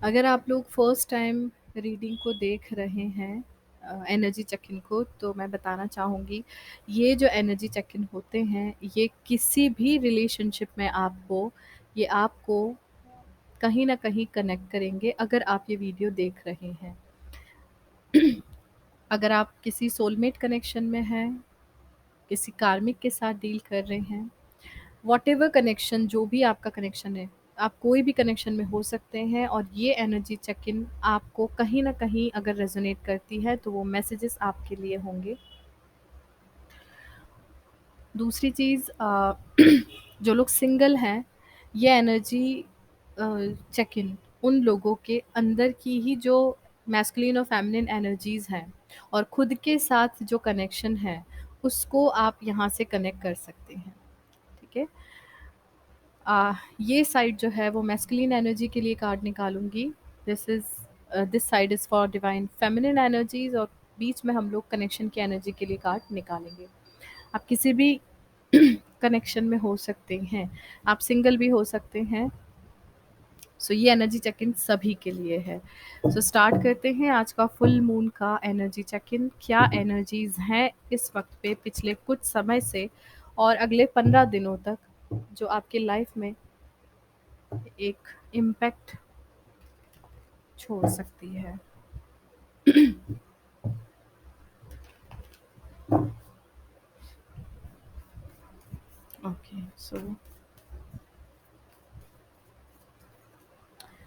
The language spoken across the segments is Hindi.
अगर आप लोग फर्स्ट टाइम रीडिंग को देख रहे हैं, एनर्जी चेक इन को, तो मैं बताना चाहूँगी, ये जो एनर्जी चेक इन होते हैं, ये किसी भी रिलेशनशिप में ये आपको कहीं न कहीं कनेक्ट करेंगे अगर आप ये वीडियो देख रहे हैं। अगर आप किसी सोलमेट कनेक्शन में हैं, किसी कार्मिक के साथ डील कर रहे हैं, व्हाटएवर कनेक्शन, जो भी आपका कनेक्शन है, आप कोई भी कनेक्शन में हो सकते हैं, और ये एनर्जी चेक इन आपको कहीं न कहीं अगर रेज़ोनेट करती है, तो वो मैसेजेस आपके लिए होंगे। दूसरी चीज़, जो लोग सिंगल हैं, ये एनर्जी चेक इन उन लोगों के अंदर की ही जो मैस्कुलिन और फेमिनिन एनर्जीज़ हैं, और खुद के साथ जो कनेक्शन है, उसको आप यहाँ से कनेक्ट कर सकते हैं, ठीक है? ये साइड जो है वो मैस्कुलिन एनर्जी के लिए कार्ड निकालूंगी। This side is for divine feminine energies, और बीच में हम लोग कनेक्शन की एनर्जी के लिए कार्ड निकालेंगे। आप किसी भी कनेक्शन में हो सकते हैं, आप सिंगल भी हो सकते हैं। सो ये एनर्जी चेक इन सभी के लिए है। सो स्टार्ट करते हैं आज का फुल मून का एनर्जी चेक इन। क्या एनर्जीज हैं इस वक्त पे, पिछले कुछ समय से और अगले 15 दिनों तक, जो आपके लाइफ में एक इम्पैक्ट छोड़ सकती है। ओके, सो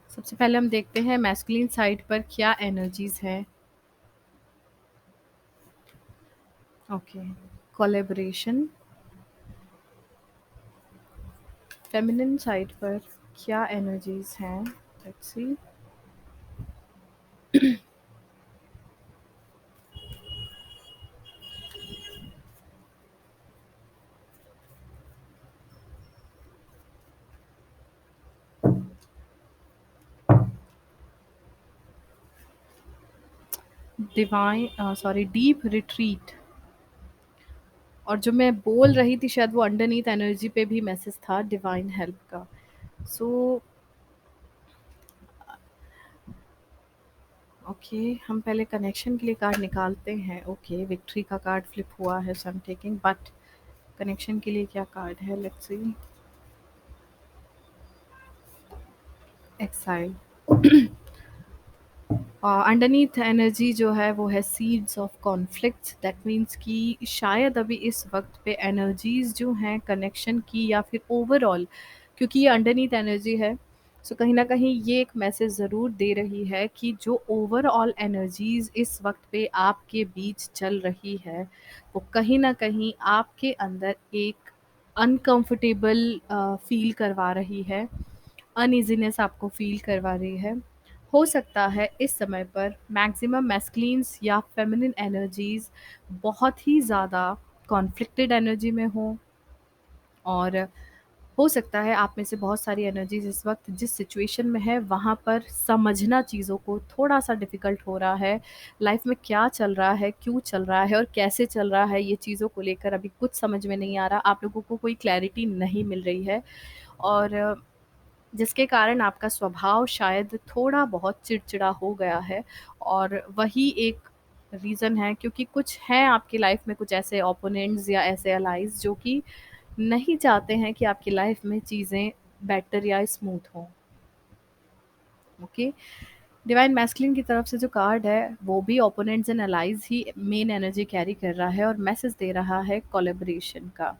सबसे पहले हम देखते हैं मैस्कुलिन साइड पर क्या एनर्जीज है। Okay, collaboration. फेमिनिन साइड पर क्या एनर्जीज हैं, लेट्स सी। Deep retreat. और जो मैं बोल रही थी, शायद वो अंडरनीथ एनर्जी पे भी मैसेज था डिवाइन हेल्प का। सो ओके, हम पहले कनेक्शन के लिए कार्ड निकालते हैं। ओके, विक्ट्री का कार्ड फ्लिप हुआ है, so I am taking, but connection के लिए क्या कार्ड है, let's see. Exile. Underneath energy जो है वो है seeds of conflicts. That means कि शायद अभी इस वक्त पे एनर्जीज जो हैं कनेक्शन की, या फिर ओवरऑल, क्योंकि ये अंडरनीथ एनर्जी है, सो कहीं ना कहीं ये एक मैसेज ज़रूर दे रही है कि जो ओवरऑल एनर्जीज इस वक्त पे आपके बीच चल रही है, वो कहीं ना कहीं आपके अंदर एक अनकंफर्टेबल फील करवा रही है, अनइजीनेस आपको फील करवा रही है। हो सकता है इस समय पर मैक्सिमम मैस्कुलिन्स या फेमिनिन एनर्जीज बहुत ही ज़्यादा कॉन्फ्लिक्टेड एनर्जी में हो, और हो सकता है आप में से बहुत सारी एनर्जीज इस वक्त जिस सिचुएशन में है, वहाँ पर समझना चीज़ों को थोड़ा सा डिफ़िकल्ट हो रहा है। लाइफ में क्या चल रहा है, क्यों चल रहा है और कैसे चल रहा है, ये चीज़ों को लेकर अभी कुछ समझ में नहीं आ रहा, आप लोगों को कोई क्लैरिटी नहीं मिल रही है, और जिसके कारण आपका स्वभाव शायद थोड़ा बहुत चिड़चिड़ा हो गया है। और वही एक रीज़न है, क्योंकि कुछ हैं आपकी लाइफ में, कुछ ऐसे ओपोनेंट्स या ऐसे अलाइज जो कि नहीं चाहते हैं कि आपकी लाइफ में चीज़ें बेटर या स्मूथ हों। ओके, डिवाइन मैस्कुलिन की तरफ से जो कार्ड है, वो भी ओपोनेंट्स एंड अलाइज ही मेन एनर्जी कैरी कर रहा है, और मैसेज दे रहा है कोलैबोरेशन का।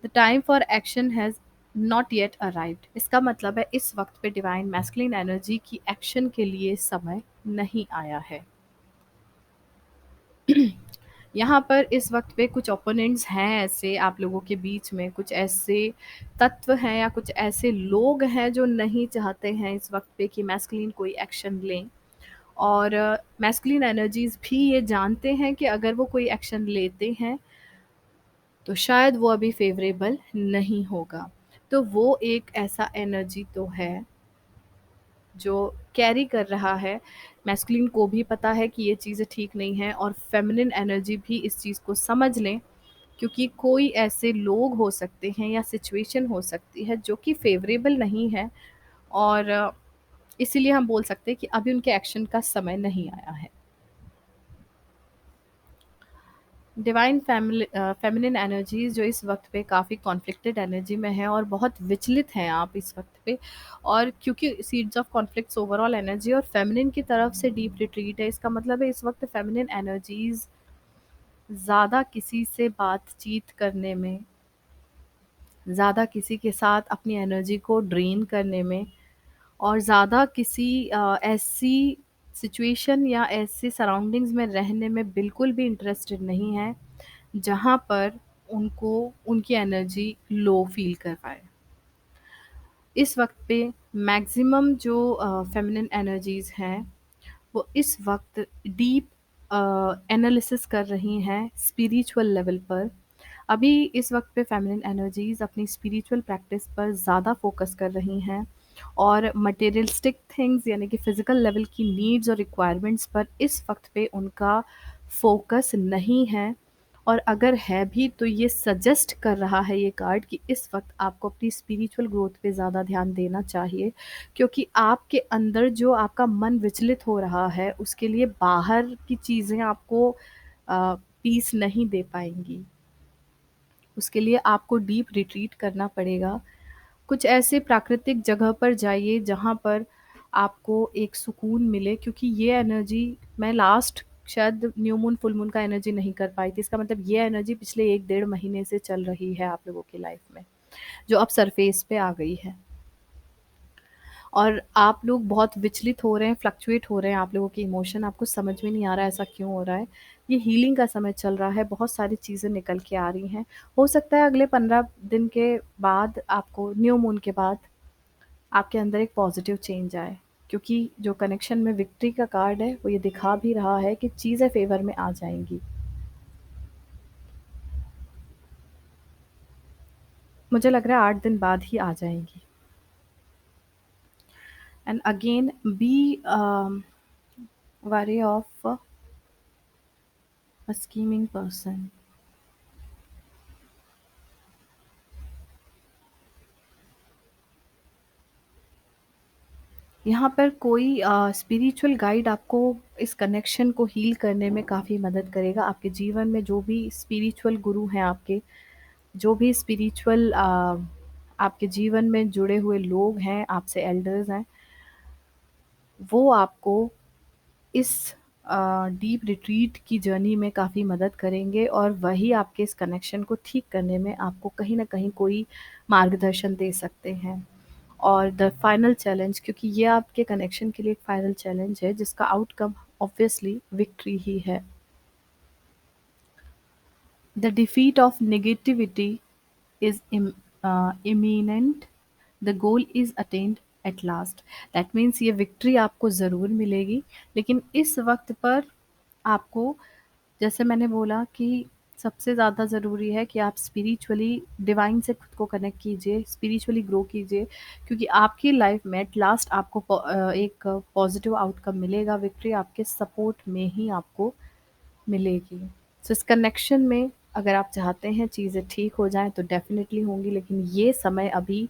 The time for action has not yet arrived. इसका मतलब है इस वक्त पे डिवाइन मैस्कुलिन एनर्जी की एक्शन के लिए समय नहीं आया है। यहाँ पर इस वक्त पे कुछ ओपोनेंट्स हैं ऐसे आप लोगों के बीच में, कुछ ऐसे तत्व हैं या कुछ ऐसे लोग हैं जो नहीं चाहते हैं इस वक्त पे कि मैस्कुलिन कोई एक्शन लें, और मैस्कुलिन एनर्जीज भी ये जानते हैं कि अगर वो कोई एक्शन लेते हैं तो शायद वो अभी फेवरेबल नहीं होगा। तो वो एक ऐसा एनर्जी तो है जो कैरी कर रहा है। मैस्कुलिन को भी पता है कि ये चीज़ें ठीक नहीं हैं, और फेमिनिन एनर्जी भी इस चीज़ को समझ लें, क्योंकि कोई ऐसे लोग हो सकते हैं या सिचुएशन हो सकती है जो कि फेवरेबल नहीं है, और इसीलिए हम बोल सकते हैं कि अभी उनके एक्शन का समय नहीं आया है। डिवाइन फेमिनिन एनर्जीज जो इस वक्त पे काफ़ी कॉन्फ्लिक्टेड एनर्जी में है और बहुत विचलित हैं आप इस वक्त पे। और क्योंकि seeds of conflicts overall energy और फेमिनिन की तरफ से डीप रिट्रीट है, इसका मतलब है इस वक्त फेमिनिन एनर्जीज ज़्यादा किसी से बातचीत करने में, ज़्यादा किसी के साथ अपनी एनर्जी को ड्रेन करने में, और ज़्यादा किसी ऐसी सिचुएशन या ऐसी सराउंडिंग्स में रहने में बिल्कुल भी इंटरेस्टेड नहीं है जहाँ पर उनको उनकी एनर्जी लो फील कर पाए। इस वक्त पे मैक्सिमम जो फेमिनिन एनर्जीज हैं वो इस वक्त डीप एनालिसिस कर रही हैं स्पिरिचुअल लेवल पर। अभी इस वक्त पे फेमिनिन एनर्जीज अपनी स्पिरिचुअल प्रैक्टिस पर ज़्यादा फोकस कर रही हैं और मटेरियलिस्टिक थिंग्स यानी कि फ़िज़िकल लेवल की नीड्स और रिक्वायरमेंट्स पर इस वक्त पे उनका फोकस नहीं है। और अगर है भी तो ये सजेस्ट कर रहा है ये कार्ड कि इस वक्त आपको अपनी स्पिरिचुअल ग्रोथ पे ज़्यादा ध्यान देना चाहिए, क्योंकि आपके अंदर जो आपका मन विचलित हो रहा है उसके लिए बाहर की चीज़ें आपको पीस नहीं दे पाएंगी। उसके लिए आपको डीप रिट्रीट करना पड़ेगा। कुछ ऐसे प्राकृतिक जगह पर जाइए जहाँ पर आपको एक सुकून मिले, क्योंकि ये एनर्जी मैं लास्ट शायद न्यू मून फुल मून का एनर्जी नहीं कर पाई थी। इसका मतलब ये एनर्जी पिछले 1 डेढ़ महीने से चल रही है आप लोगों की लाइफ में, जो अब सरफेस पे आ गई है। और आप लोग बहुत विचलित हो रहे हैं, फ्लक्चुएट हो रहे हैं, आप लोगों के इमोशन आपको समझ में नहीं आ रहा है ऐसा क्यों हो रहा है। ये हीलिंग का समय चल रहा है, बहुत सारी चीज़ें निकल के आ रही हैं। हो सकता है अगले 15 दिन के बाद आपको न्यू मून के बाद आपके अंदर एक पॉजिटिव चेंज आए, क्योंकि जो कनेक्शन में विक्ट्री का कार्ड है वो ये दिखा भी रहा है कि चीज़ें फेवर में आ जाएंगी। मुझे लग रहा है 8 दिन बाद ही आ जाएंगी। And again be wary of a scheming person। यहाँ पर कोई स्पिरिचुअल गाइड आपको इस कनेक्शन को हील करने में काफ़ी मदद करेगा। आपके जीवन में जो भी स्पिरिचुअल गुरु हैं आपके, जो भी स्पिरिचुअल आपके जीवन में जुड़े हुए लोग हैं, आपसे एल्डर्स हैं, वो आपको इस डीप रिट्रीट की जर्नी में काफ़ी मदद करेंगे और वही आपके इस कनेक्शन को ठीक करने में आपको कहीं न कहीं कोई मार्गदर्शन दे सकते हैं। और द फाइनल चैलेंज, क्योंकि ये आपके कनेक्शन के लिए एक फाइनल चैलेंज है जिसका आउटकम ऑब्वियसली विक्ट्री ही है। The defeat of negativity is imminent, the goal is attained at last। That means ये विक्ट्री आपको ज़रूर मिलेगी, लेकिन इस वक्त पर आपको, जैसे मैंने बोला कि सबसे ज़्यादा ज़रूरी है कि आप स्पिरिचुअली डिवाइन से खुद को कनेक्ट कीजिए, स्पिरिचुअली ग्रो कीजिए, क्योंकि आपकी लाइफ में एट लास्ट आपको एक पॉजिटिव आउटकम मिलेगा। विक्ट्री आपके सपोर्ट में ही आपको मिलेगी। सो इस कनेक्शन में अगर आप चाहते हैं चीज़ें ठीक हो जाएँ तो डेफ़िनेटली होंगी, लेकिन ये समय अभी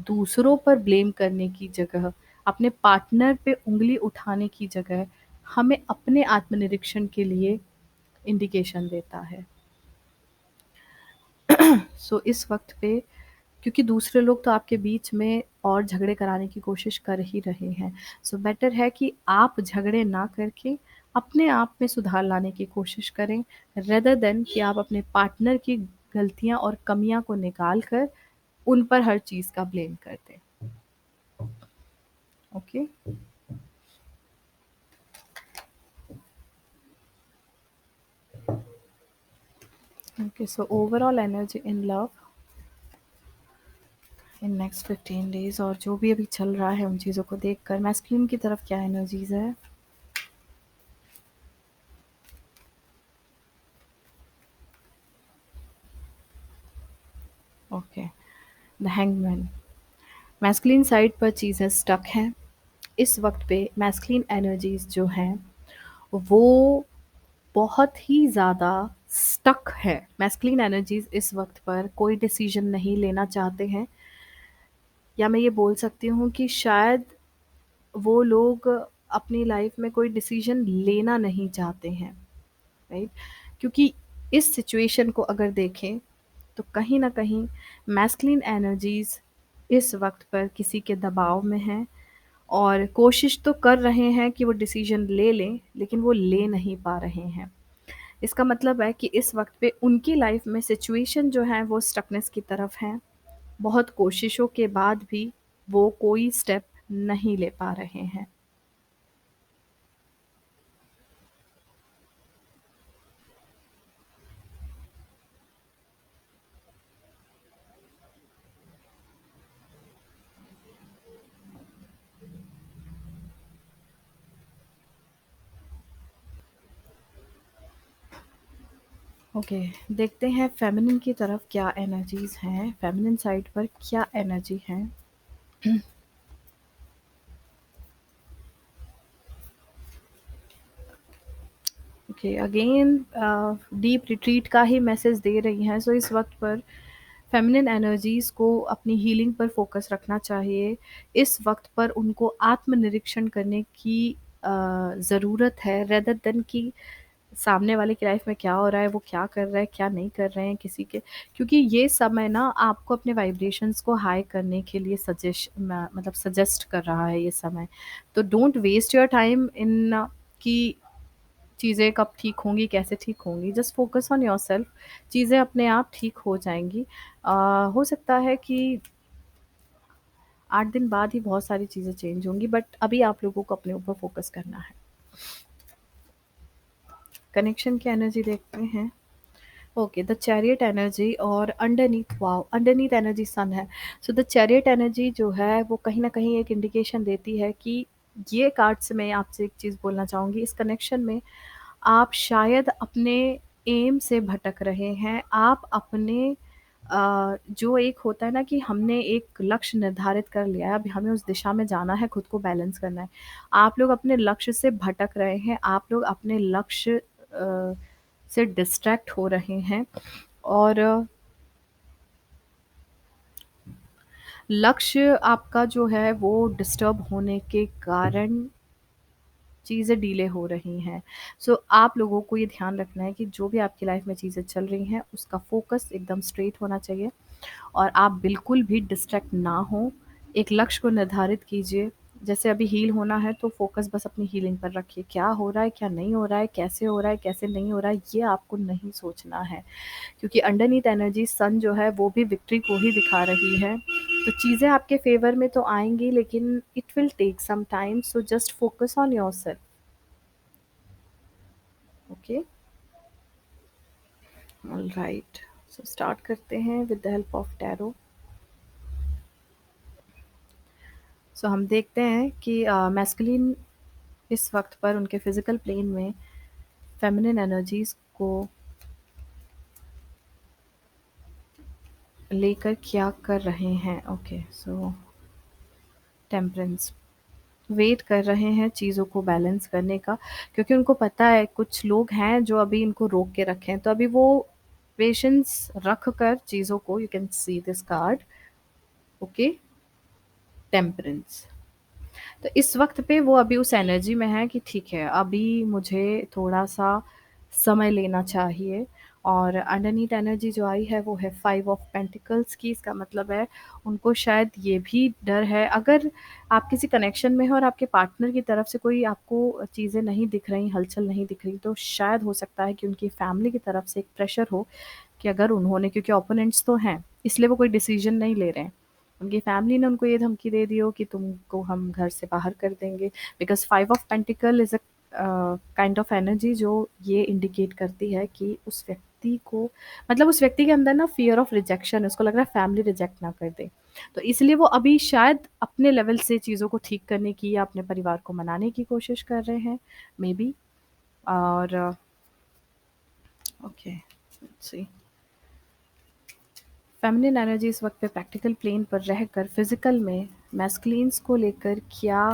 दूसरों पर ब्लेम करने की जगह, अपने पार्टनर पे उँगली उठाने की जगह, हमें अपने आत्मनिरीक्षण के लिए इंडिकेशन देता है। सो इस वक़्त पे, क्योंकि दूसरे लोग तो आपके बीच में और झगड़े कराने की कोशिश कर ही रहे हैं। सो बेटर है कि आप झगड़े ना करके अपने आप में सुधार लाने की कोशिश करें, रेदर देन कि आप अपने पार्टनर की गलतियाँ और कमियाँ को निकाल कर उन पर हर चीज़ का ब्लेम कर दें। Okay? Okay, so overall energy in love in next 15 days, और जो भी अभी चल रहा है उन चीज़ों को देखकर मैस्कुलिन की तरफ क्या एनर्जीज़ है? Okay, the hangman. Masculine side पर चीज़ें स्टक हैं। इस वक्त पे मैस्कुलिन एनर्जीज जो हैं वो बहुत ही ज़्यादा स्टक है। मैस्कुलिन एनर्जीज इस वक्त पर कोई डिसीजन नहीं लेना चाहते हैं, या मैं ये बोल सकती हूँ कि शायद वो लोग अपनी लाइफ में कोई डिसीजन लेना नहीं चाहते हैं, राइट? क्योंकि इस सिचुएशन को अगर देखें तो कहीं न कहीं मैस्कुलिन एनर्जीज़ इस वक़्त पर किसी के दबाव में हैं और कोशिश तो कर रहे हैं कि वो डिसीजन ले लें, लेकिन वो ले नहीं पा रहे हैं। इसका मतलब है कि इस वक़्त पे उनकी लाइफ में सिचुएशन जो है वो स्टकनेस की तरफ है। बहुत कोशिशों के बाद भी वो कोई स्टेप नहीं ले पा रहे हैं। ओके, देखते हैं फेमिनिन की तरफ क्या एनर्जीज़ हैं, फेमिनिन साइड पर क्या एनर्जी है। ओके, अगेन डीप रिट्रीट का ही मैसेज दे रही हैं। सो इस वक़्त पर फेमिनिन एनर्जीज़ को अपनी हीलिंग पर फ़ोकस रखना चाहिए। इस वक़्त पर उनको आत्मनिरीक्षण करने की ज़रूरत है, रेदर देन कि सामने वाले की लाइफ में क्या हो रहा है, वो क्या कर रहा है, क्या नहीं कर रहे हैं किसी के, क्योंकि ये समय ना आपको अपने वाइब्रेशंस को हाई करने के लिए मतलब सजेस्ट कर रहा है ये समय। तो don't waste your time in कि चीज़ें कब ठीक होंगी, कैसे ठीक होंगी। जस्ट फोकस ऑन योरसेल्फ, चीज़ें अपने आप ठीक हो जाएँगी। हो सकता है कि 8 दिन बाद ही बहुत सारी चीज़ें चेंज होंगी, बट अभी आप लोगों को अपने ऊपर फोकस करना है। कनेक्शन की एनर्जी देखते हैं। ओके, द चैरियट एनर्जी और underneath, wow! Underneath energy sun है। सो द चैरियट एनर्जी जो है वो कहीं न कहीं एक इंडिकेशन देती है कि ये कार्ड से मैं आपसे एक चीज़ बोलना चाहूँगी, इस कनेक्शन में आप शायद अपने एम से भटक रहे हैं। आप अपने जो एक होता है ना कि हमने एक लक्ष्य निर्धारित कर लिया है, अब हमें उस दिशा में जाना है, खुद को बैलेंस करना है। आप लोग अपने लक्ष्य से भटक रहे हैं, आप लोग अपने लक्ष्य से डिस्ट्रैक्ट हो रहे हैं और लक्ष्य आपका जो है वो डिस्टर्ब होने के कारण चीज़ें डिले हो रही हैं। सो आप लोगों को ये ध्यान रखना है कि जो भी आपकी लाइफ में चीज़ें चल रही हैं, उसका फ़ोकस एकदम स्ट्रेट होना चाहिए और आप बिल्कुल भी डिस्ट्रैक्ट ना हों। एक लक्ष्य को निर्धारित कीजिए। जैसे अभी हील होना है तो फ़ोकस बस अपनी हीलिंग पर रखिए। क्या हो रहा है, क्या नहीं हो रहा है, कैसे हो रहा है, कैसे नहीं हो रहा है, ये आपको नहीं सोचना है। क्योंकि अंडरनीथ एनर्जी सन जो है वो भी विक्ट्री को ही दिखा रही है। तो चीज़ें आपके फ़ेवर में तो आएँगी, लेकिन it will take some time, so just focus on yourself. Okay, alright. So start करते हैं with the help of tarot. So हम देखते हैं कि मैस्कुलिन इस वक़्त पर उनके फ़िज़िकल प्लेन में फ़ेमिनिन एनर्जीज़ को लेकर क्या कर रहे हैं। ओके, सो टेम्परेंस, वेट कर रहे हैं चीज़ों को बैलेंस करने का, क्योंकि उनको पता है कुछ लोग हैं जो अभी इनको रोक के रखे हैं। तो अभी वो पेशेंस रख कर चीज़ों को, you can see this card, okay, temperance. तो इस वक़्त पे वो अभी उस एनर्जी में है कि ठीक है, अभी मुझे थोड़ा-सा समय लेना चाहिए। और अंडरनीथ एनर्जी जो आई है वो है 5 ऑफ पेंटिकल्स की। इसका मतलब है उनको शायद ये भी डर है, अगर आप किसी कनेक्शन में हो और आपके पार्टनर की तरफ से कोई आपको चीज़ें नहीं दिख रही, हलचल नहीं दिख रही, तो शायद हो सकता है कि उनकी फैमिली की तरफ से एक प्रेशर हो कि अगर उन्होंने, क्योंकि ओपोनेंट्स तो हैं, इसलिए वो कोई डिसीज़न नहीं ले रहे हैं। उनकी फैमिली ने उनको ये धमकी दे दी हो कि तुमको हम घर से बाहर कर देंगे, because 5 of pentacle is a kind of energy जो ये इंडिकेट करती है कि उस व्यक्ति को, मतलब उस व्यक्ति के अंदर ना फ़ियर ऑफ रिजेक्शन है, उसको लग रहा है फैमिली रिजेक्ट ना कर दे। तो इसलिए वो अभी शायद अपने लेवल से चीज़ों को ठीक करने की या अपने परिवार को मनाने की कोशिश कर रहे हैं, मेबी। और okay, let's see. Feminine energy इस वक़्त पे प्रैक्टिकल प्लेन पर रहकर फिज़िकल में मैस्कुलिन्स को लेकर क्या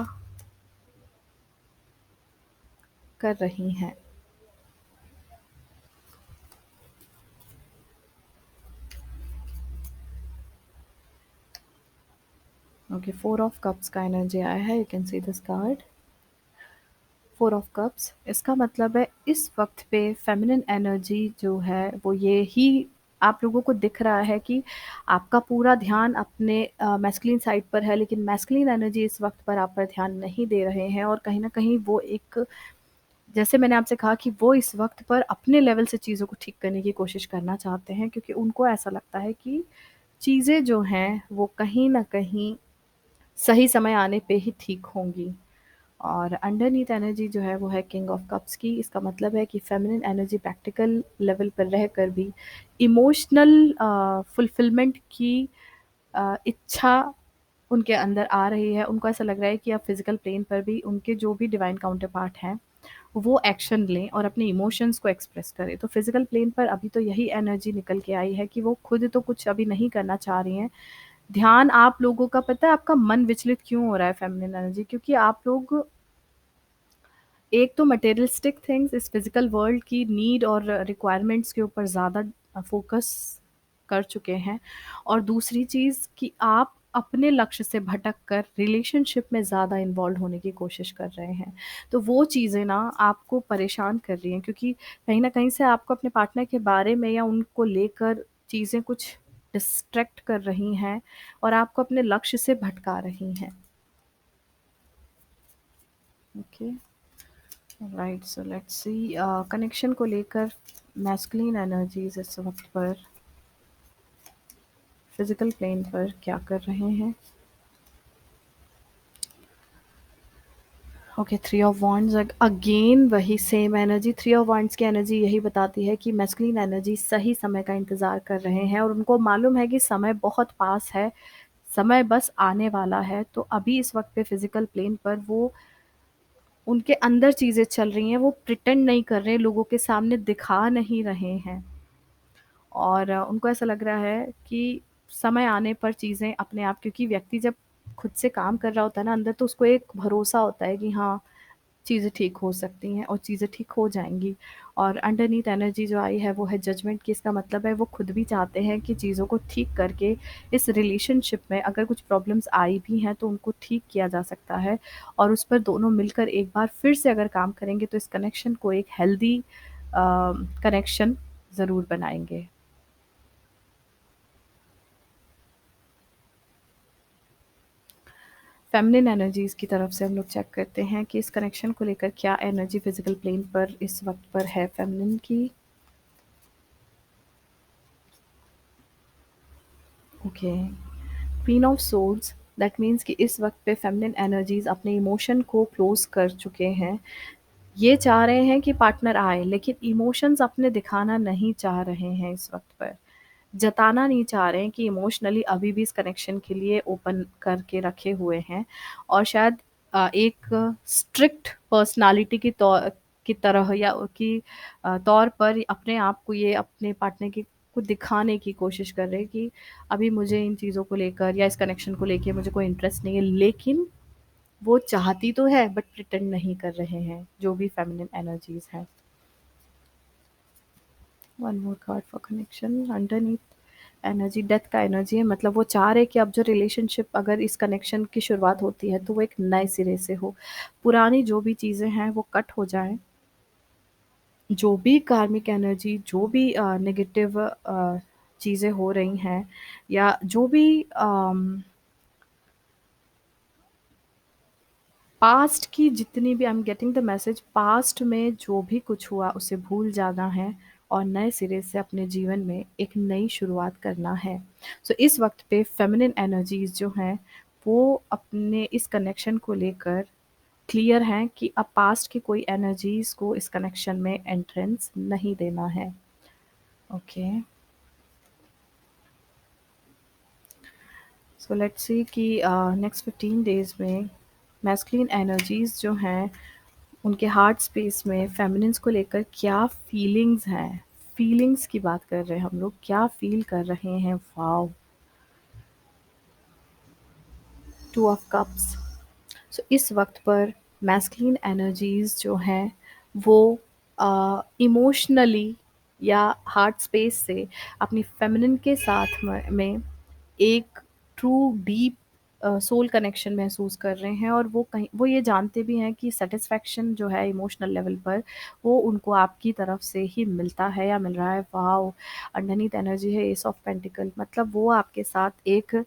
कर रही हैं। ओके, 4 ऑफ कप्स का एनर्जी आया है, you can see this card. 4 of cups, इसका मतलब है इस वक़्त पे फेमिनिन एनर्जी जो है वो ये ही आप लोगों को दिख रहा है कि आपका पूरा ध्यान अपने मैस्कुलिन साइड पर है, लेकिन मैस्कुलिन एनर्जी इस वक़्त पर आप पर ध्यान नहीं दे रहे हैं, और कहीं न कहीं वो एक, जैसे मैंने आपसे कहा कि वो इस वक़्त पर अपने लेवल से चीज़ों को ठीक करने की कोशिश करना चाहते हैं, क्योंकि उनको ऐसा लगता है कि चीज़ें जो हैं वो कहीं न कहीं सही समय आने पे ही ठीक होंगी। और अंडरनीथ एनर्जी जो है वो है किंग ऑफ कप्स की। इसका मतलब है कि फेमिनिन एनर्जी प्रैक्टिकल लेवल पर रहकर भी इमोशनल फुलफिलमेंट की इच्छा उनके अंदर आ रही है। उनको ऐसा लग रहा है कि अब फिजिकल प्लेन पर भी उनके जो भी डिवाइन काउंटर पार्ट हैं वो एक्शन लें और अपने इमोशंस को एक्सप्रेस करें। तो फिजिकल प्लेन पर अभी तो यही एनर्जी निकल के आई है कि वो खुद तो कुछ अभी नहीं करना चाह रही हैं। ध्यान आप लोगों का, पता है आपका मन विचलित क्यों हो रहा है फेमिनिन एनर्जी, क्योंकि आप लोग एक तो मटेरियलिस्टिक थिंग्स इस फिजिकल वर्ल्ड की नीड और रिक्वायरमेंट्स के ऊपर ज़्यादा फोकस कर चुके हैं, और दूसरी चीज़ कि आप अपने लक्ष्य से भटक कर रिलेशनशिप में ज़्यादा इन्वॉल्व होने की कोशिश कर रहे हैं। तो वो चीज़ें ना आपको परेशान कर रही हैं, क्योंकि कहीं न कहीं से आपको अपने पार्टनर के बारे में या उनको लेकर चीज़ें कुछ डिस्ट्रैक्ट कर रही हैं और आपको अपने लक्ष्य से भटका रही हैं। Okay. Right, so let's see connection को लेकर मैस्कुलिन एनर्जीज इस वक्त पर फिजिकल प्लेन पर क्या कर रहे हैं। Okay, three of wands, again वही same energy. Three of wands की एनर्जी यही बताती है कि मैस्कुलिन एनर्जी सही समय का इंतज़ार कर रहे हैं और उनको मालूम है कि समय बहुत पास है, समय बस आने वाला है। तो अभी इस वक्त पे फिजिकल प्लेन पर वो उनके अंदर चीज़ें चल रही हैं, वो प्रिटेंड नहीं कर रहे हैं, लोगों के सामने दिखा नहीं रहे हैं। और उनको ऐसा लग रहा है कि समय आने पर चीज़ें अपने आप, क्योंकि व्यक्ति जब खुद से काम कर रहा होता है ना अंदर, तो उसको एक भरोसा होता है कि हाँ, चीज़ें ठीक हो सकती हैं और चीज़ें ठीक हो जाएँगी। और अंडरनीथ एनर्जी जो आई है वो है जजमेंट की। इसका मतलब है वो खुद भी चाहते हैं कि चीज़ों को ठीक करके इस रिलेशनशिप में अगर कुछ प्रॉब्लम्स आई भी हैं तो उनको ठीक किया जा सकता है, और उस पर दोनों मिलकर एक बार फिर से अगर काम करेंगे तो इस कनेक्शन को एक हेल्दी कनेक्शन ज़रूर बनाएँगे। फेमिनिन एनर्जीज़ की तरफ से हम लोग चेक करते हैं कि इस कनेक्शन को लेकर क्या एनर्जी फिजिकल प्लेन पर इस वक्त पर है फेमिनिन की। Okay, queen of swords, that means कि इस वक्त पे फेमिनिन एनर्जीज अपने इमोशन को क्लोज कर चुके हैं। ये चाह रहे हैं कि पार्टनर आए, लेकिन इमोशंस अपने दिखाना नहीं चाह रहे हैं इस वक्त पर, जताना नहीं चाह रहे हैं कि इमोशनली अभी भी इस कनेक्शन के लिए ओपन करके रखे हुए हैं। और शायद एक स्ट्रिक्ट पर्सनालिटी की तरह या की तौर पर अपने आप को ये अपने पार्टनर की को दिखाने की कोशिश कर रहे हैं कि अभी मुझे इन चीज़ों को लेकर या इस कनेक्शन को लेके मुझे कोई इंटरेस्ट नहीं है, लेकिन वो चाहती तो है बट प्रिटेंड नहीं कर रहे हैं, जो भी फेमिनिन एनर्जीज हैं। One more card for connection, underneath energy death का एनर्जी है, मतलब वो चाह रहे कि अब जो रिलेशनशिप, अगर इस कनेक्शन की शुरुआत होती है तो वो एक नए सिरे से हो, पुरानी जो भी चीज़ें हैं वो कट हो जाएं, जो भी कार्मिक एनर्जी, जो भी नेगेटिव चीज़ें हो रही हैं, या जो भी पास्ट की जितनी भी, आई am getting the message, past में जो भी कुछ हुआ उसे भूल जाना है और नए सिरे से अपने जीवन में एक नई शुरुआत करना है। सो इस वक्त पे फेमिनिन एनर्जीज जो हैं वो अपने इस कनेक्शन को लेकर क्लियर हैं कि अब पास्ट की कोई एनर्जीज को इस कनेक्शन में एंट्रेंस नहीं देना है। ओके, सो लेट्स सी कि नेक्स्ट 15 डेज में मैस्कुलिन एनर्जीज जो हैं उनके हार्ट स्पेस में फेमिनिन्स को लेकर क्या फीलिंग्स हैं। फीलिंग्स की बात कर रहे हैं हम लोग, क्या फील कर रहे हैं। Wow, two of cups. So इस वक्त पर मैस्कुलिन एनर्जीज जो हैं वो इमोशनली या हार्ट स्पेस से अपनी फेमिनिन के साथ में एक ट्रू डीप सोल कनेक्शन महसूस कर रहे हैं, और वो ये जानते भी हैं कि सैटिस्फैक्शन जो है इमोशनल लेवल पर, वो उनको आपकी तरफ से ही मिलता है या मिल रहा है। वाओ! अंडरनीथ एनर्जी है एस ऑफ पेंटिकल, मतलब वो आपके साथ एक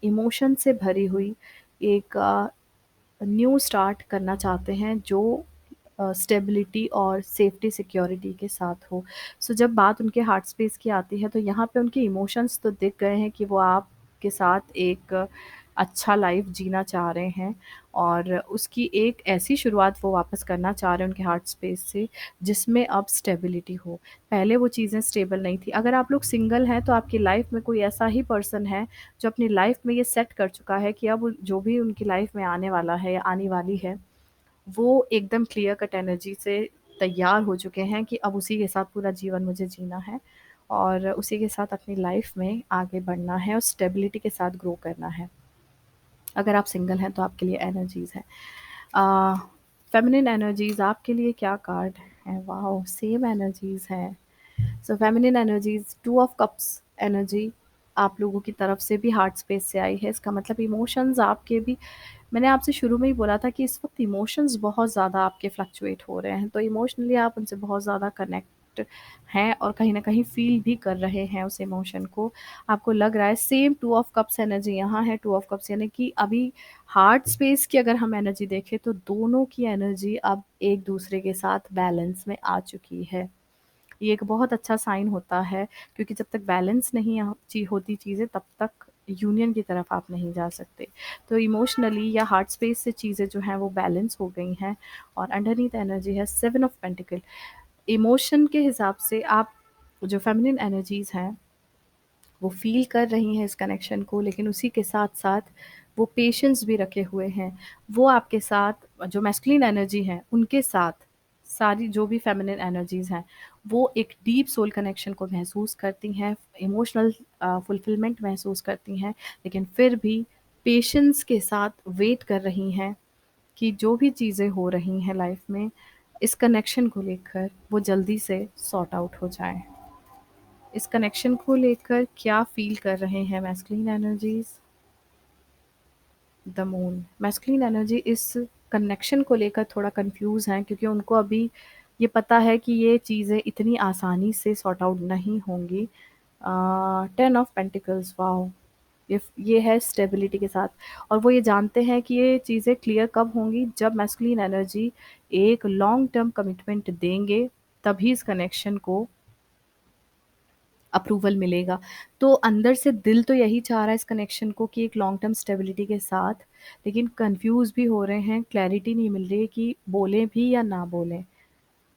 इमोशन से भरी हुई एक न्यू स्टार्ट करना चाहते हैं, जो स्टेबिलिटी और सेफ्टी सिक्योरिटी के साथ हो। सो जब बात उनके हार्ट स्पेस की आती है, तो यहाँ पे उनके इमोशंस तो दिख गए हैं कि वो आपके साथ एक अच्छा लाइफ जीना चाह रहे हैं, और उसकी एक ऐसी शुरुआत वो वापस करना चाह रहे हैं उनके हार्ट स्पेस से, जिसमें अब स्टेबिलिटी हो। पहले वो चीज़ें स्टेबल नहीं थी। अगर आप लोग सिंगल हैं, तो आपकी लाइफ में कोई ऐसा ही पर्सन है जो अपनी लाइफ में ये सेट कर चुका है कि अब जो भी उनकी लाइफ में आने वाला है या आने वाली है, वो एकदम क्लियर कट एनर्जी से तैयार हो चुके हैं कि अब उसी के साथ पूरा जीवन मुझे जीना है, और उसी के साथ अपनी लाइफ में आगे बढ़ना है और स्टेबिलिटी के साथ ग्रो करना है। अगर आप सिंगल हैं, तो आपके लिए एनर्जीज़ हैं। फेमिनिन एनर्जीज़ आपके लिए क्या कार्ड है? वाओ! सेम एनर्जीज़ हैं। So feminine energies, two of cups energy आप लोगों की तरफ से भी हार्ट स्पेस से आई है। इसका मतलब इमोशंस आपके भी, मैंने आपसे शुरू में ही बोला था कि इस वक्त इमोशंस बहुत ज़्यादा आपके फ्लक्चुएट हो रहे हैं, तो इमोशनली आप उनसे बहुत ज़्यादा कनेक्ट हैं और कहीं ना कहीं फील भी कर रहे हैं उस इमोशन को। आपको लग रहा है same to of cups energy यहाँ है। टू ऑफ कप्स यानी कि अभी हार्ट स्पेस की अगर हम एनर्जी देखें, तो दोनों की एनर्जी अब एक दूसरे के साथ बैलेंस में आ चुकी है। ये एक बहुत अच्छा साइन होता है, क्योंकि जब तक बैलेंस नहीं होती चीज़ें, तब तक यूनियन की तरफ आप नहीं जा सकते। तो इमोशनली या हार्ट स्पेस से चीज़ें जो हैं वो बैलेंस हो गई हैं, और अंडरनीथ एनर्जी है सेवन ऑफ पेंटिकल। इमोशन के हिसाब से आप, जो फेमिनिन एनर्जीज़ हैं, वो फ़ील कर रही हैं इस कनेक्शन को, लेकिन उसी के साथ-साथ वो पेशेंस भी रखे हुए हैं। वो आपके साथ जो मैस्कुलिन एनर्जी है, उनके साथ सारी जो भी फेमिनिन एनर्जीज़ हैं, वो एक डीप सोल कनेक्शन को महसूस करती हैं, इमोशनल फुलफिलमेंट महसूस करती हैं, लेकिन फिर भी पेशेंस के साथ वेट कर रही हैं कि जो भी चीज़ें हो रही हैं लाइफ़ में, इस कनेक्शन को लेकर वो जल्दी से सॉर्ट आउट हो जाएँ। इस कनेक्शन को लेकर क्या फ़ील कर रहे हैं masculine energies? The moon. Masculine energy इस कनेक्शन को लेकर थोड़ा कन्फ्यूज़ हैं, क्योंकि उनको अभी ये पता है कि ये चीज़ें इतनी आसानी से सॉर्ट आउट नहीं होंगी। 10 ऑफ पेंटिकल्स, वॉव! ये है स्टेबिलिटी के साथ, और वो ये जानते हैं कि ये चीज़ें क्लियर कब होंगी, जब मैस्कुलिन एनर्जी एक लॉन्ग टर्म कमिटमेंट देंगे, तभी इस कनेक्शन को अप्रूवल मिलेगा। तो अंदर से दिल तो यही चाह रहा है इस कनेक्शन को कि एक लॉन्ग टर्म स्टेबिलिटी के साथ, लेकिन कन्फ्यूज़ भी हो रहे हैं, क्लैरिटी नहीं मिल रही है कि बोलें भी या ना बोलें।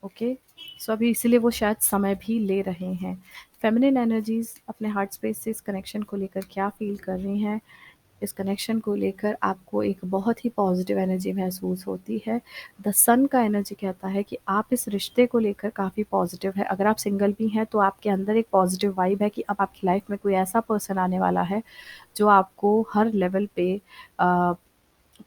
ओके? सो अभी इसीलिए वो शायद समय भी ले रहे हैं। फेमिनिन एनर्जीज़ अपने हार्ट स्पेस से इस कनेक्शन को लेकर क्या फ़ील कर रही हैं? इस कनेक्शन को लेकर आपको एक बहुत ही पॉजिटिव एनर्जी महसूस होती है। द सन का एनर्जी कहता है कि आप इस रिश्ते को लेकर काफ़ी पॉजिटिव है। अगर आप सिंगल भी हैं, तो आपके अंदर एक पॉजिटिव वाइब है कि अब आपकी लाइफ में कोई ऐसा पर्सन आने वाला है, जो आपको हर लेवल पे अ,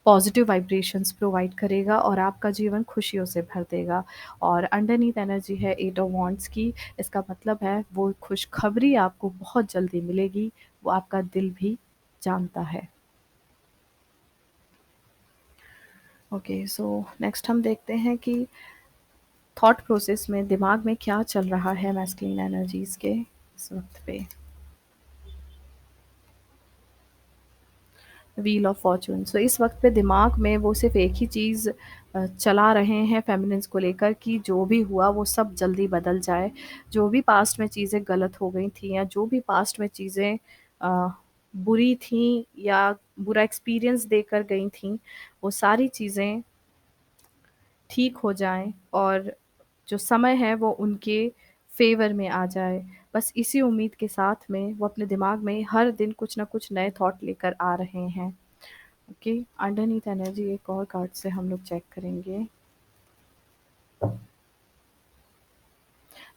पॉजिटिव वाइब्रेशंस प्रोवाइड करेगा और आपका जीवन खुशियों से भर देगा। और अंडरनीथ एनर्जी है एट ऑफ वांड्स की। इसका मतलब है वो खुशखबरी आपको बहुत जल्दी मिलेगी, वो आपका दिल भी जानता है। ओके, सो नेक्स्ट हम देखते हैं कि थॉट प्रोसेस में दिमाग में क्या चल रहा है मैस्कुलिन एनर्जीज़ के इस वक्त पे। व्हील ऑफ फॉर्चून, सो इस वक्त पे दिमाग में वो सिर्फ एक ही चीज़ चला रहे हैं फेमिनिन्स को लेकर कि जो भी हुआ वो सब जल्दी बदल जाए। जो भी पास्ट में चीज़ें गलत हो गई थी, या जो भी पास्ट में चीज़ें बुरी थी या बुरा एक्सपीरियंस देकर गई थी, वो सारी चीज़ें ठीक हो जाएँ, और जो समय है वो उनके फ़ेवर में आ जाए। बस इसी उम्मीद के साथ में वो अपने दिमाग में हर दिन कुछ न कुछ नए थॉट लेकर आ रहे हैं। ओके, अंडरनीथ एनर्जी एक और कार्ड से हम लोग चेक करेंगे,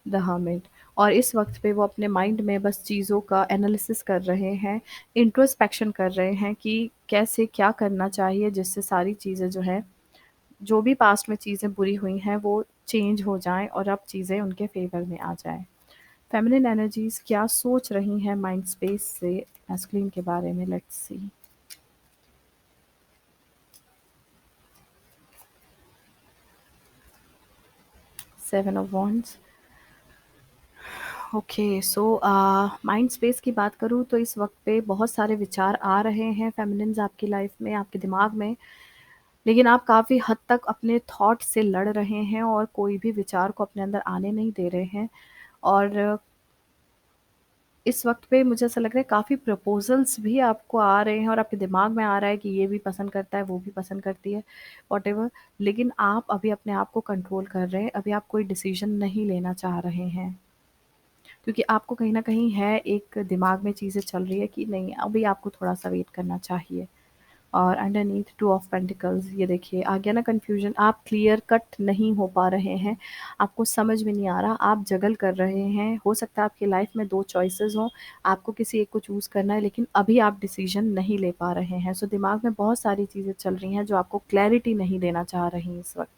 द हर्मिट। और इस वक़्त पे वो अपने माइंड में बस चीज़ों का एनालिसिस कर रहे हैं, इंट्रोस्पेक्शन कर रहे हैं कि कैसे क्या करना चाहिए, जिससे सारी चीज़ें जो हैं, जो भी पास्ट में चीज़ें बुरी हुई हैं, वो चेंज हो जाएँ और अब चीज़ें उनके फ़ेवर में आ जाएँ। फेमिनिन एनर्जीज़ क्या सोच रही हैं माइंड स्पेस से मैस्कुलिन के बारे में, let's see. 7 of wands. Okay, so mind space की बात करूँ तो इस वक्त पे बहुत सारे विचार आ रहे हैं फेमिनिन्स आपकी लाइफ में, आपके दिमाग में, लेकिन आप काफ़ी हद तक अपने थॉट से लड़ रहे हैं और कोई भी विचार को अपने अंदर आने नहीं दे रहे हैं। और इस वक्त पे मुझे ऐसा लग रहा है काफ़ी प्रपोजल्स भी आपको आ रहे हैं और आपके दिमाग में आ रहा है कि ये भी पसंद करता है, वो भी पसंद करती है, वॉटेवर। लेकिन आप अभी अपने आप को कंट्रोल कर रहे हैं, अभी आप कोई डिसीजन नहीं लेना चाह रहे हैं, क्योंकि आपको कहीं न कहीं है, एक दिमाग में चीज़ें चल रही है कि नहीं, अभी आपको थोड़ा-सा वेट करना चाहिए। और अंडरनीथ 2 ऑफ पेंटिकल्स, ये देखिए आ गया ना कन्फ्यूज़न, आप क्लियर कट नहीं हो पा रहे हैं, आपको समझ में नहीं आ रहा, आप जगल कर रहे हैं। हो सकता है आपकी लाइफ़ में 2 चॉइसेस हों, आपको किसी एक को चूज़ करना है, लेकिन अभी आप डिसीज़न नहीं ले पा रहे हैं। सो दिमाग में बहुत सारी चीज़ें चल रही हैं जो आपको क्लैरिटी नहीं देना चाह रही इस वक़्त।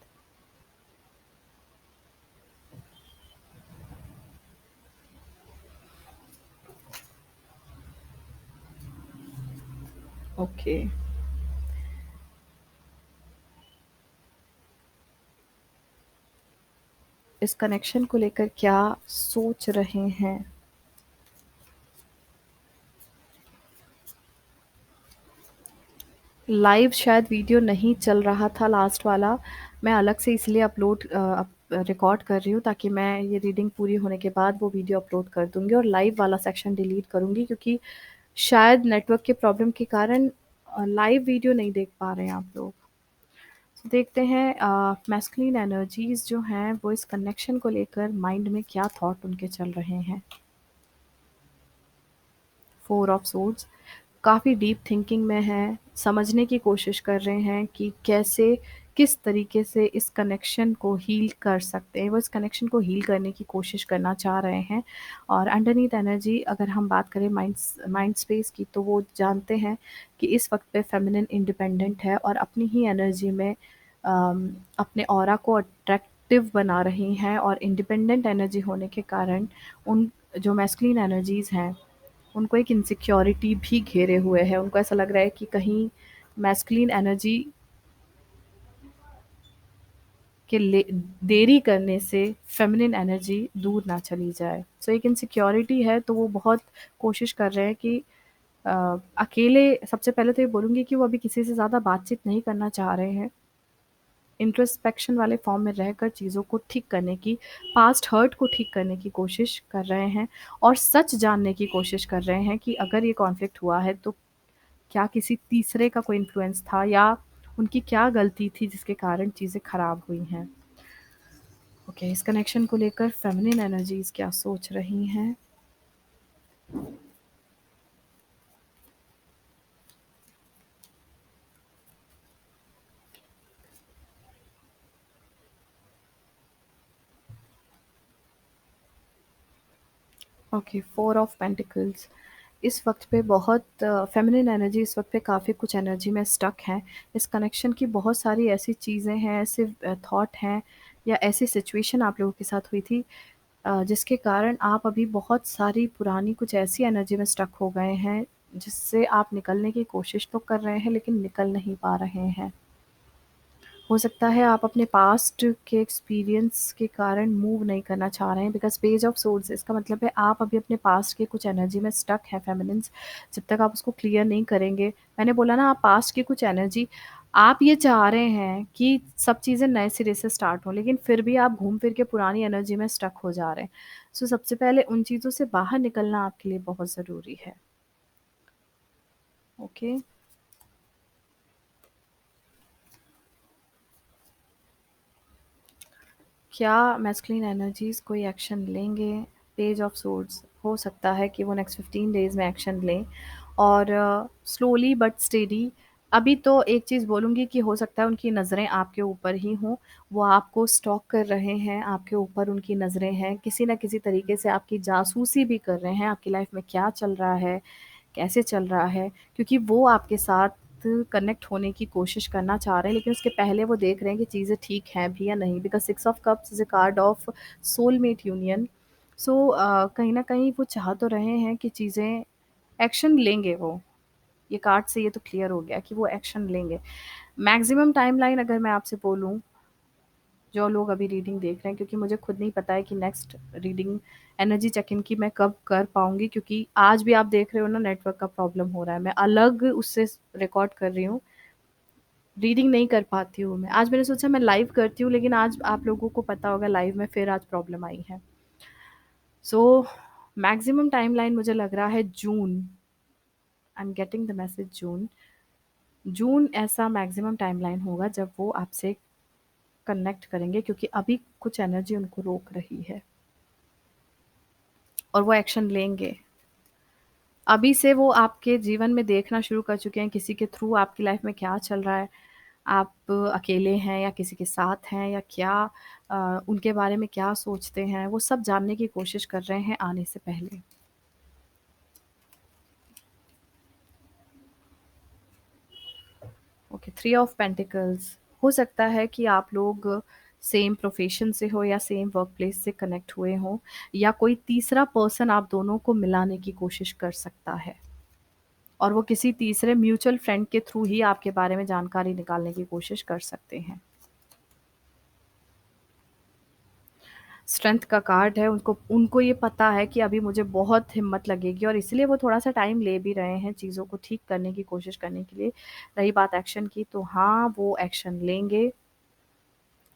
ओके। इस कनेक्शन को लेकर क्या सोच रहे हैं? लाइव शायद वीडियो नहीं चल रहा था लास्ट वाला, मैं अलग से इसलिए रिकॉर्ड कर रही हूँ ताकि मैं ये रीडिंग पूरी होने के बाद वो वीडियो अपलोड कर दूँगी और लाइव वाला सेक्शन डिलीट करूँगी, क्योंकि शायद नेटवर्क के प्रॉब्लम के कारण लाइव वीडियो नहीं देख पा रहे हैं आप लोग। तो देखते हैं मैस्कुलिन एनर्जीज़ जो हैं वो इस कनेक्शन को लेकर माइंड में क्या थॉट उनके चल रहे हैं। 4 ऑफ सोर्ड्स, काफ़ी डीप थिंकिंग में हैं, समझने की कोशिश कर रहे हैं कि कैसे, किस तरीके से इस कनेक्शन को हील कर सकते हैं। वो इस कनेक्शन को हील करने की कोशिश करना चाह रहे हैं। और अंडरनीथ एनर्जी अगर हम बात करें माइंड स्पेस की, तो वो जानते हैं कि इस वक़्त पे फेमिनिन इंडिपेंडेंट है और अपनी ही एनर्जी में अपने ऑरा को अट्रैक्टिव बना रही हैं, और इंडिपेंडेंट एनर्जी होने के कारण उन जो मैस्कुलिन एनर्जीज़ हैं उनको एक इनसिक्योरिटी भी घेरे हुए है। उनको ऐसा लग रहा है कि कहीं मैस्कुलिन एनर्जी के ले देरी करने से फेमिनिन एनर्जी दूर ना चली जाए। सो एक इनसिक्योरिटी है, तो वो बहुत कोशिश कर रहे हैं कि अ, अकेले, सबसे पहले तो ये बोलूँगी कि वो अभी किसी से ज़्यादा बातचीत नहीं करना चाह रहे हैं। इंट्रोस्पेक्शन वाले फॉर्म में रहकर चीज़ों को ठीक करने की, पास्ट हर्ट को ठीक करने की कोशिश कर रहे हैं और सच जानने की कोशिश कर रहे हैं कि अगर ये कॉन्फ्लिक्ट हुआ है तो क्या किसी तीसरे का कोई इन्फ्लुएंस था, या उनकी क्या गलती थी जिसके कारण चीज़ें खराब हुई हैं। ओके, इस कनेक्शन को लेकर फेमिनिन एनर्जीज़ क्या सोच रही हैं? ओके, 4 ऑफ पेंटिकल्स, इस वक़्त पे बहुत फेमिनिन एनर्जी इस वक़्त पे काफ़ी कुछ एनर्जी में स्टक हैं। इस कनेक्शन की बहुत सारी ऐसी चीज़ें हैं, ऐसे थॉट हैं या ऐसी सिचुएशन आप लोगों के साथ हुई थी जिसके कारण आप अभी बहुत सारी पुरानी कुछ ऐसी एनर्जी में स्टक हो गए हैं, जिससे आप निकलने की कोशिश तो कर रहे हैं लेकिन निकल नहीं पा रहे हैं। हो सकता है आप अपने पास्ट के एक्सपीरियंस के कारण मूव नहीं करना चाह रहे हैं, बिकॉज़ पेज ऑफ सोर्ड्स, इसका मतलब है आप अभी अपने पास्ट के कुछ एनर्जी में स्टक हैं फेमिनिन्स, जब तक आप उसको क्लियर नहीं करेंगे। मैंने बोला ना, आप पास्ट की कुछ एनर्जी, आप ये चाह रहे हैं कि सब चीज़ें नए सिरे से स्टार्ट हों, लेकिन फिर भी आप घूम फिर के पुरानी एनर्जी में स्टक हो जा रहे हैं। सो सबसे पहले उन चीज़ों से बाहर निकलना आपके लिए बहुत ज़रूरी है। ओके? क्या मैस्कुलिन एनर्जीज़ कोई एक्शन लेंगे? पेज ऑफ सोर्ड्स, हो सकता है कि वो नेक्स्ट 15 डेज़ में एक्शन लें, और स्लोली बट स्टेडी। अभी तो एक चीज़ बोलूँगी कि हो सकता है उनकी नज़रें आपके ऊपर ही हों, वो आपको स्टॉक कर रहे हैं, आपके ऊपर उनकी नज़रें हैं, किसी न किसी तरीके से आपकी जासूसी भी कर रहे हैं, आपकी लाइफ़ में क्या चल रहा है, कैसे चल रहा है, क्योंकि वो आपके साथ कनेक्ट होने की कोशिश करना चाह रहे हैं, लेकिन उसके पहले वो देख रहे हैं कि चीज़ें ठीक हैं भी या नहीं, because 6 of cups is a card of soulmate union. So कहीं न कहीं वो चाह तो रहे हैं कि चीज़ें एक्शन लेंगे वो। ये कार्ड से ये तो क्लियर हो गया कि वो एक्शन लेंगे। मैक्सिमम टाइमलाइन अगर मैं आपसे बोलूँ, जो लोग अभी रीडिंग देख रहे हैं, क्योंकि मुझे खुद नहीं पता है कि next reading energy check in की मैं कब कर पाऊँगी, क्योंकि आज भी आप देख रहे हो ना नेटवर्क का प्रॉब्लम हो रहा है। मैं अलग उससे रिकॉर्ड कर रही हूँ, रीडिंग नहीं कर पाती हूँ मैं। आज मैंने सोचा मैं लाइव करती हूँ, लेकिन आज आप लोगों को पता होगा लाइव में फिर आज प्रॉब्लम आई है। सो मैक्सिमम टाइमलाइन मुझे लग रहा है June. I am getting the message June. June ऐसा मैक्सिमम टाइमलाइन होगा जब वो आपसे कनेक्ट करेंगे, क्योंकि अभी कुछ एनर्जी उनको रोक रही है और वो एक्शन लेंगे। अभी से वो आपके जीवन में देखना शुरू कर चुके हैं किसी के थ्रू आपकी लाइफ में क्या चल रहा है। आप अकेले हैं या किसी के साथ हैं, या क्या उनके बारे में क्या सोचते हैं, वो सब जानने की कोशिश कर रहे हैं आने से पहले। Okay, three of pentacles. हो सकता है कि आप लोग सेम प्रोफेशन से हो या सेम वर्क प्लेस से कनेक्ट हुए हों, या कोई तीसरा पर्सन आप दोनों को मिलाने की कोशिश कर सकता है, और वो किसी तीसरे म्यूचुअल फ्रेंड के थ्रू ही आपके बारे में जानकारी निकालने की कोशिश कर सकते हैं। स्ट्रेंथ का कार्ड है, उनको उनको ये पता है कि अभी मुझे बहुत हिम्मत लगेगी, और इसलिए वो थोड़ा-सा टाइम ले भी रहे हैं चीज़ों को ठीक करने की कोशिश करने के लिए। रही बात एक्शन की, तो हाँ, वो एक्शन लेंगे,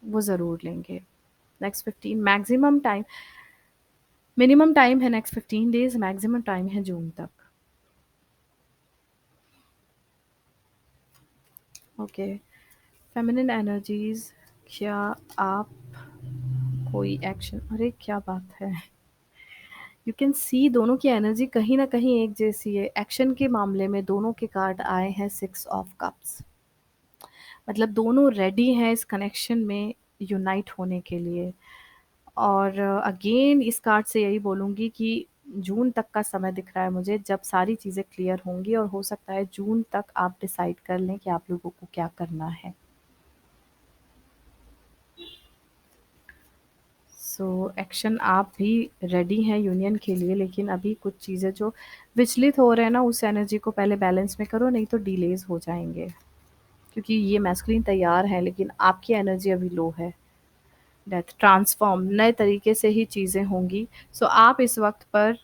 वो ज़रूर लेंगे। Next 15 maximum time, minimum time है नेक्स्ट 15 डेज़, मैक्सिमम टाइम है जून तक। ओके, फेमिनिन एनर्जीज़, क्या आप कोई एक्शन, अरे क्या बात है! यू कैन सी दोनों की एनर्जी कहीं न कहीं एक जैसी है। एक्शन के मामले में दोनों के कार्ड आए हैं 6 ऑफ कप्स। मतलब दोनों रेडी हैं इस कनेक्शन में यूनाइट होने के लिए। और अगेन इस कार्ड से यही बोलूँगी कि जून तक का समय दिख रहा है मुझे, जब सारी चीज़ें क्लियर होंगी, और हो सकता है जून तक आप डिसाइड कर लें कि आप लोगों को क्या करना है। सो एक्शन आप भी रेडी हैं यूनियन के लिए, लेकिन अभी कुछ चीज़ें जो विचलित हो रहे हैं ना, उस एनर्जी को पहले बैलेंस में करो, नहीं तो डिलेज़ हो जाएँगे। क्योंकि ये मैस्कुलिन तैयार है, लेकिन आपकी एनर्जी अभी लो है। डेथ ट्रांसफ़ॉर्म नए तरीके से ही चीज़ें होंगी। सो आप इस वक़्त पर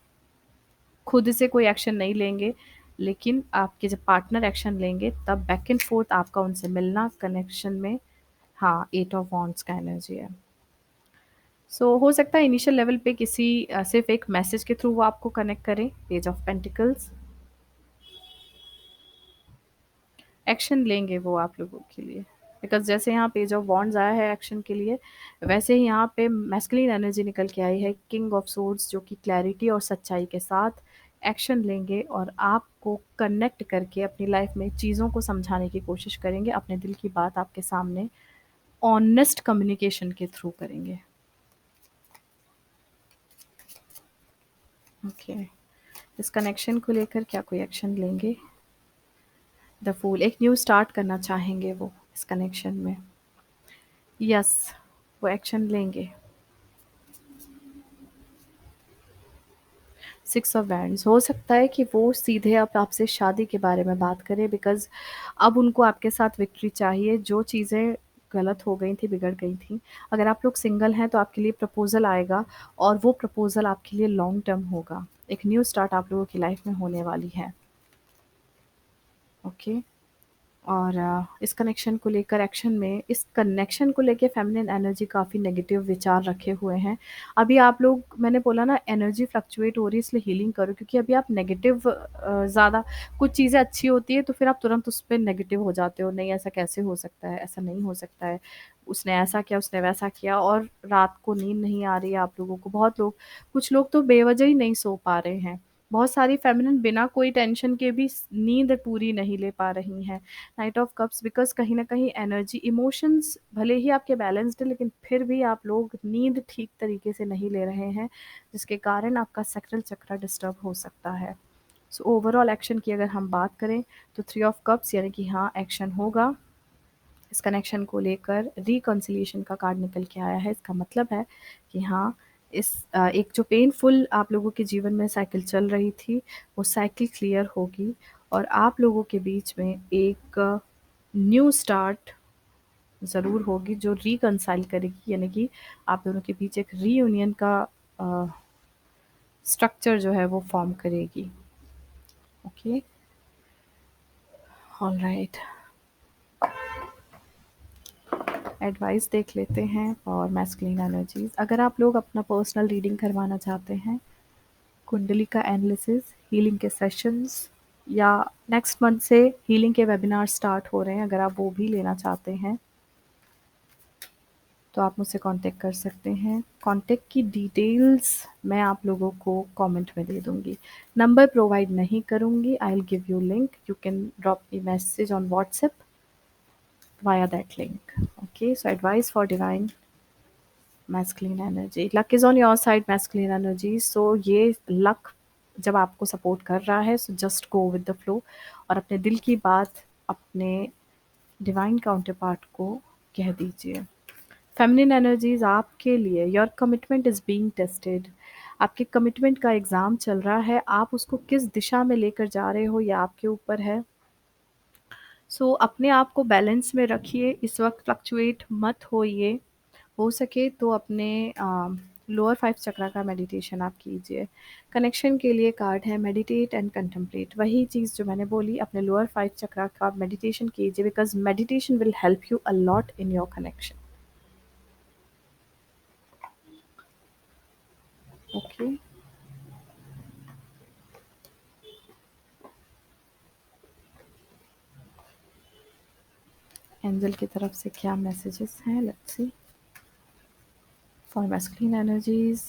खुद से कोई एक्शन नहीं लेंगे, लेकिन आपके जब पार्टनर एक्शन लेंगे, तब बैक एंड फ़ोर्थ आपका उनसे मिलना कनेक्शन में। हाँ, 8 ऑफ वांड्स का एनर्जी है। सो हो सकता है इनिशियल लेवल पे किसी सिर्फ़ एक मैसेज के थ्रू वो आपको कनेक्ट करें, पेज ऑफ पेंटिकल्स। एक्शन लेंगे वो आप लोगों के लिए, बिकॉज़ जैसे यहाँ पेज ऑफ वॉन्ड्स आया है एक्शन के लिए, वैसे ही यहाँ पे मैस्कुलिन एनर्जी निकल के आई है, किंग ऑफ सोर्ड्स, जो कि क्लैरिटी और सच्चाई के साथ एक्शन लेंगे, और आपको कनेक्ट करके अपनी लाइफ में चीज़ों को समझाने की कोशिश करेंगे, अपने दिल की बात आपके सामने ऑनेस्ट कम्युनिकेशन के थ्रू करेंगे। ओके, इस कनेक्शन को लेकर क्या कोई एक्शन लेंगे? द फूल, एक न्यू स्टार्ट करना चाहेंगे वो इस कनेक्शन में। यस, वो एक्शन लेंगे। 6 ऑफ वैंड्स, हो सकता है कि वो सीधे अब आपसे शादी के बारे में बात करें, बिकॉज़ अब उनको आपके साथ विक्ट्री चाहिए, जो चीज़ें गलत हो गई थी, बिगड़ गई थी। अगर आप लोग सिंगल हैं तो आपके लिए प्रपोज़ल आएगा, और वो प्रपोज़ल आपके लिए लॉन्ग टर्म होगा। एक न्यू स्टार्ट आप लोगों की लाइफ़ में होने वाली है। ओके? और इस कनेक्शन को लेकर एक्शन में, इस कनेक्शन को लेके फेमिनिन एनर्जी काफ़ी नेगेटिव विचार रखे हुए हैं। अभी आप लोग, मैंने बोला ना एनर्जी फ्लक्चुएट हो रही है, इसलिए हीलिंग करो, क्योंकि अभी आप नेगेटिव ज़्यादा, कुछ चीज़ें अच्छी होती है तो फिर आप तुरंत उस पे नेगेटिव हो जाते हो, नहीं ऐसा कैसे हो सकता है, ऐसा नहीं हो सकता है, उसने ऐसा किया, उसने वैसा किया, और रात को नींद नहीं आ रही है आप लोगों को। बहुत लोग, कुछ लोग तो बेवजह ही नहीं सो पा रहे हैं। बहुत सारी फेमिनिन बिना कोई टेंशन के भी नींद पूरी नहीं ले पा रही हैं। नाइट ऑफ कप्स, बिकॉज़ कहीं न कहीं एनर्जी, इमोशंस भले ही आपके बैलेंस्ड है, लेकिन फिर भी आप लोग नींद ठीक तरीके से नहीं ले रहे हैं, जिसके कारण आपका सैक्रल चक्र डिस्टर्ब हो सकता है। सो ओवरऑल एक्शन की अगर हम बात करें, तो 3 ऑफ कप्स, यानी कि हाँ, एक्शन होगा। इस कनेक्शन को लेकर रिकन्सिलिएशन का कार्ड निकल के आया है। इसका मतलब है कि हाँ, एक जो पेनफुल आप लोगों के जीवन में साइकिल चल रही थी, वो साइकिल क्लियर होगी और आप लोगों के बीच में एक न्यू स्टार्ट ज़रूर होगी जो रिकंसाइल करेगी, यानी कि आप दोनों के बीच एक रीयूनियन का स्ट्रक्चर जो है वो फॉर्म करेगी। Okay, alright. एडवाइस देख लेते हैं और मैस्कुलिन एनर्जीज। अगर आप लोग अपना पर्सनल रीडिंग करवाना चाहते हैं, कुंडली का एनालिसिस, हीलिंग के सेशंस, या नेक्स्ट मंथ से हीलिंग के वेबिनार स्टार्ट हो रहे हैं, अगर आप वो भी लेना चाहते हैं तो आप मुझसे कांटेक्ट कर सकते हैं। कांटेक्ट की डिटेल्स मैं आप लोगों को कमेंट में दे दूंगी। नंबर प्रोवाइड नहीं करूंगी, I will give you link, you can drop me message on WhatsApp via that link. Okay, so advice for divine masculine energy. Luck is on your side, masculine energy. So ये luck जब आपको सपोर्ट कर रहा है, so just go with the flow और अपने दिल की बात अपने डिवाइन काउंटर पार्ट को कह दीजिए। फेमिनिन एनर्जीज आपके लिए, your commitment is being tested. आपके कमिटमेंट का एग्ज़ाम चल रहा है, आप उसको किस दिशा में लेकर जा रहे हो ये आपके ऊपर है। सो अपने आप को बैलेंस में रखिए, इस वक्त फ्लक्चुएट मत होइए। हो सके तो अपने लोअर 5 चक्रा का मेडिटेशन आप कीजिए। कनेक्शन के लिए कार्ड है मेडिटेट एंड कंटेम्पलेट, वही चीज़ जो मैंने बोली, अपने लोअर 5 चक्रा का मेडिटेशन कीजिए because meditation will help you a lot in your connection. Okay, angel की तरफ से क्या मैसेजेस हैं, let's see. For masculine energies,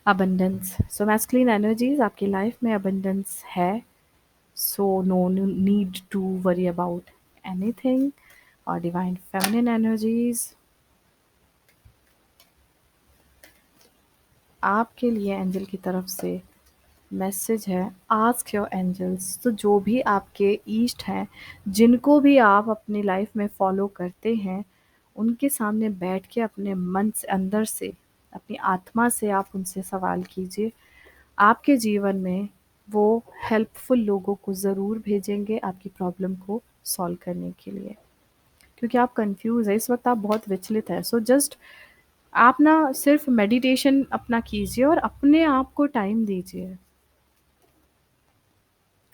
abundance. So masculine energies आपकी लाइफ में अबंडेंस है, so no need to worry about anything. Or divine feminine energies आपके लिए एंजल की तरफ से मैसेज है, आस्क योर एंजल्स। तो जो भी आपके ईस्ट हैं, जिनको भी आप अपनी लाइफ में फॉलो करते हैं, उनके सामने बैठ के अपने मन से, अंदर से, अपनी आत्मा से आप उनसे सवाल कीजिए। आपके जीवन में वो हेल्पफुल लोगों को ज़रूर भेजेंगे आपकी प्रॉब्लम को सॉल्व करने के लिए, क्योंकि आप कंफ्यूज है इस वक्त, आप बहुत विचलित है। सो जस्ट आप ना सिर्फ मेडिटेशन अपना कीजिए और अपने आप को टाइम दीजिए।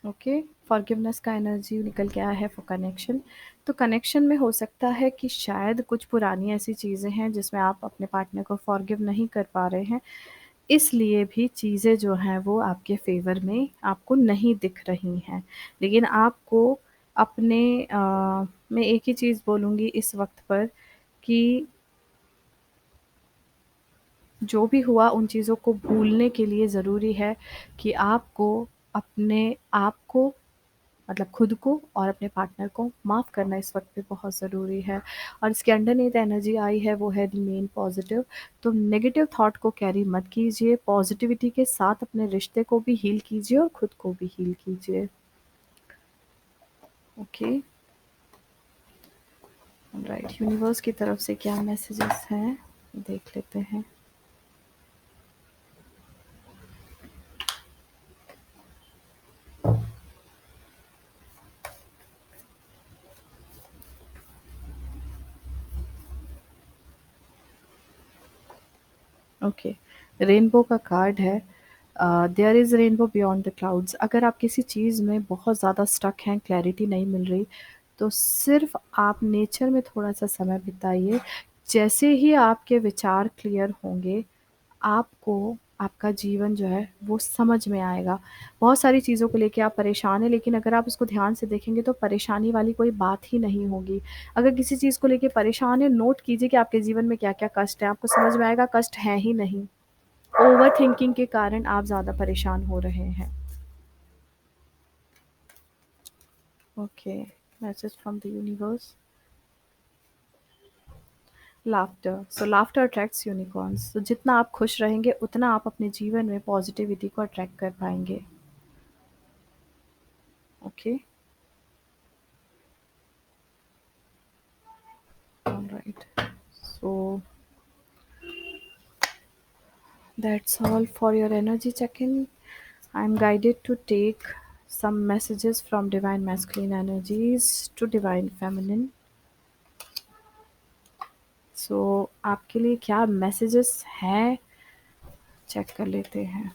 ओके, फॉरगिवनेस का एनर्जी निकल के आया है फॉर कनेक्शन। तो कनेक्शन में हो सकता है कि शायद कुछ पुरानी ऐसी चीज़ें हैं जिसमें आप अपने पार्टनर को फॉरगिव नहीं कर पा रहे हैं, इसलिए भी चीज़ें जो हैं वो आपके फेवर में आपको नहीं दिख रही हैं। लेकिन आपको अपने मैं एक ही चीज़ बोलूँगी इस वक्त पर कि जो भी हुआ उन चीज़ों को भूलने के लिए ज़रूरी है कि आपको अपने आप को, मतलब खुद को और अपने पार्टनर को माफ़ करना इस वक्त पे बहुत ज़रूरी है। और इसके अंडरनीथ एनर्जी आई है वो है रिमेन पॉजिटिव। तो नेगेटिव थॉट को कैरी मत कीजिए, पॉजिटिविटी के साथ अपने रिश्ते को भी हील कीजिए और खुद को भी हील कीजिए। Okay, right. यूनिवर्स की तरफ से क्या मैसेजेस हैं देख लेते हैं। ओके, रेनबो का कार्ड है, there is rainbow beyond the clouds. अगर आप किसी चीज़ में बहुत ज़्यादा स्टक हैं, क्लैरिटी नहीं मिल रही, तो सिर्फ आप नेचर में थोड़ा सा समय बिताइए। जैसे ही आपके विचार क्लियर होंगे, आपको आपका जीवन जो है वो समझ में आएगा। बहुत सारी चीज़ों को लेके आप परेशान हैं, लेकिन अगर आप उसको ध्यान से देखेंगे तो परेशानी वाली कोई बात ही नहीं होगी। अगर किसी चीज़ को लेके परेशान हैं, नोट कीजिए कि आपके जीवन में क्या-क्या कष्ट हैं, आपको समझ में आएगा कष्ट हैं ही नहीं। ओवरथिंकिंग के कारण आप ज़्यादा परेशान हो रहे हैं। Okay, message from the universe. Laughter, so laughter attracts unicorns. तो जितना आप खुश रहेंगे उतना आप अपने जीवन में पॉजिटिविटी को अट्रैक्ट कर पाएंगे। Okay, alright. So That's all for your energy check-in. I'm guided to take some messages from divine masculine energies to divine feminine. सो आपके लिए क्या मैसेजेस हैं, चेक कर लेते हैं.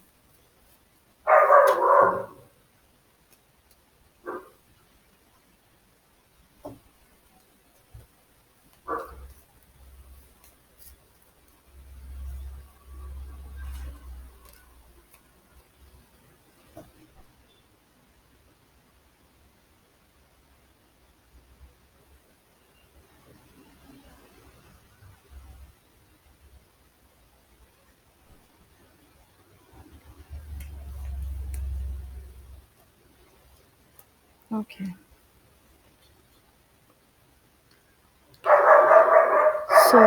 Okay. So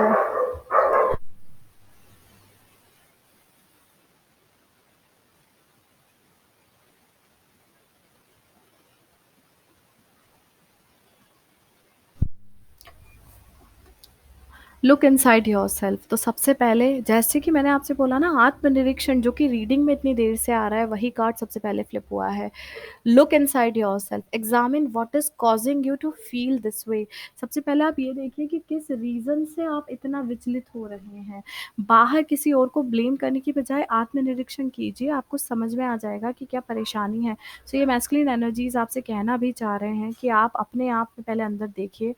look inside yourself. तो सबसे पहले जैसे कि मैंने आपसे बोला ना, आत्मनिरीक्षण जो कि रीडिंग में इतनी देर से आ रहा है, वही कार्ड सबसे पहले फ्लिप हुआ है. Look inside yourself, examine what is causing you to feel this way. सबसे पहले आप ये देखिए कि किस रीजन से आप इतना विचलित हो रहे हैं. बाहर किसी और को ब्लेम करने की बजाय आत्मनिरीक्षण कीजिए, आपको समझ में आ जाएगा कि क्या परेशानी है. सो ये मैस्कुलिन एनर्जीज आपसे कहना भी चाह रहे हैं कि आप अपने आप में पहले अंदर देखिए,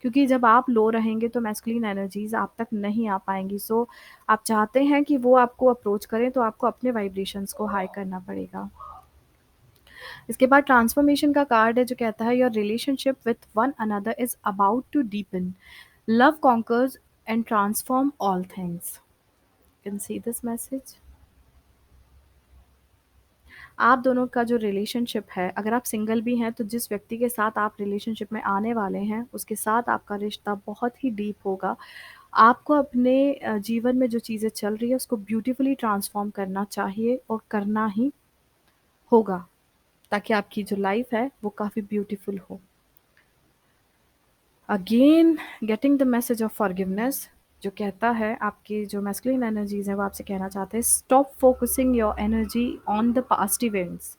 क्योंकि जब आप लो रहेंगे तो मैस्कुलिन एनर्जीज आप तक नहीं आ पाएंगी. सो आप चाहते हैं कि वो आपको अप्रोच करें, तो आपको अपने वाइब्रेशंस को हाई करना पड़ेगा. इसके बाद ट्रांसफॉर्मेशन का कार्ड है जो कहता है your relationship with one another is about to deepen. Love conquers and transform all things. Can see this message. आप दोनों का जो रिलेशनशिप है, अगर आप सिंगल भी हैं तो जिस व्यक्ति के साथ आप रिलेशनशिप में आने वाले हैं उसके साथ आपका रिश्ता बहुत ही डीप होगा. आपको अपने जीवन में जो चीज़ें चल रही है उसको ब्यूटीफुली ट्रांसफॉर्म करना चाहिए और करना ही होगा, ताकि आपकी जो लाइफ है वो काफ़ी ब्यूटीफुल हो. Again getting the message of forgiveness, जो कहता है आपकी जो मैस्कुलिन एनर्जीज हैं वो आपसे कहना चाहते हैं stop focusing your energy on the past events.